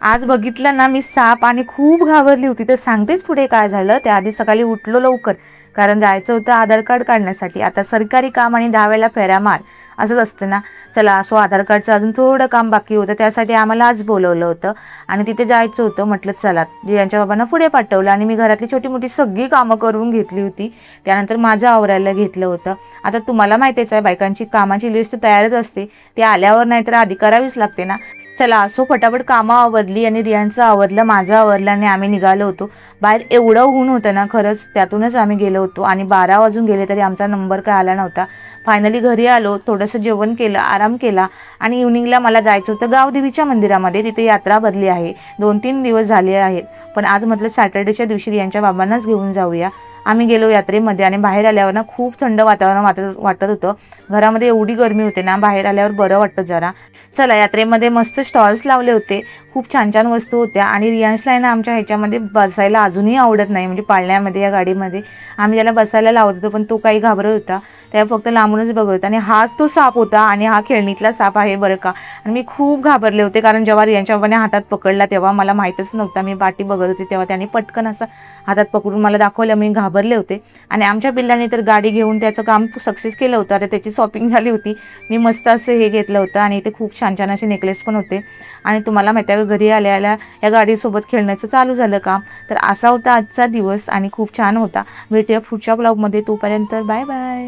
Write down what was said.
आज बघितलं ना मी साप आणि खूप घाबरली होती. तर सांगतेच पुढे काय झालं. त्याआधी सकाळी उठलो लवकर, कारण जायचं होतं आधार कार्ड काढण्यासाठी. आता सरकारी काम आणि 10 वेळेला फेऱ्या मार असंच असतं ना. चला असो, आधार कार्डचं अजून थोडं काम बाकी होतं, त्यासाठी आम्हाला आज बोलवलं होतं आणि तिथे जायचं होतं. म्हटलं चला, यांच्या बाबांना पुढे पाठवलं आणि मी घरातली छोटी मोठी सगळी कामं करून घेतली होती. त्यानंतर माझं आवरायला घेतलं होतं. आता तुम्हाला माहितीच आहे, बायकांची कामाची लिस्ट तयारच असते, ती आल्यावर नाहीतर आधी करावीच लागते ना. चला असो, फटाफट कामं आवरली आणि रियांचं आवरलं, माझं आवरलं आणि आम्ही निघालो होतो. बाहेर एवढं ऊन होतं ना, खरंच त्यातूनच आम्ही गेलो होतो आणि 12 वाजून गेले तरी आमचा नंबर काय आला नव्हता. फायनली घरी आलो, थोडंसं जेवण केलं, आराम केला आणि इव्हनिंगला मला जायचं होतं गावदेवीच्या मंदिरामध्ये. तिथे यात्रा भरली आहे, 2-3 दिवस झाले आहेत, पण आज म्हटलं सॅटर्डेच्या दिवशी रियांच्या बाबांनाच घेऊन जाऊया. आम्ही गेलो यात्रेमध्ये आणि बाहेर आल्यावर ना खूप थंड वातावरण वाटत होतं. घरामध्ये एवढी गरमी होते ना, बाहेर आल्यावर बरं वाटतं जरा. चला, यात्रेमध्ये मस्त स्टॉल्स लावले होते, खूप छान छान वस्तू होत्या आणि रियांशला आहे ना आमच्या ह्याच्यामध्ये बसायला अजूनही आवडत नाही, म्हणजे पाळण्यामध्ये या गाडीमध्ये आम्ही त्याला बसायला लावत होतो, पण तो काही घाबरत होता. त्या फक्त लांबूनच बघत होता आणि हाच तो साप होता आणि हा खेळणीतला साप आहे बरं का. आणि मी खूप घाबरले होते, कारण जेव्हा रियांच्या बाबाने हातात पकडला तेव्हा मला माहीतच नव्हता. मी पाठी बघत होते तेव्हा त्याने पटकन असं हातात पकडून मला दाखवलं. मी घाबरले होते आणि आमच्या पिल्लांनी तर गाडी घेऊन त्याचं काम सक्सेस केलं होतं. आता त्याची शॉपिंग झाली होती. मी मस्त असं हे घेतलं होतं आणि इथे खूप छान छान असे नेकलेस पण होते. आणि तुम्हाला माहिती आहे, घरी आल्या या गाडीसोबत खेळण्याचं चालू झालं काम. तर असा होता आजचा दिवस आणि खूप छान होता. भेटूया पुढच्या ब्लॉगमध्ये. तोपर्यंत बाय बाय.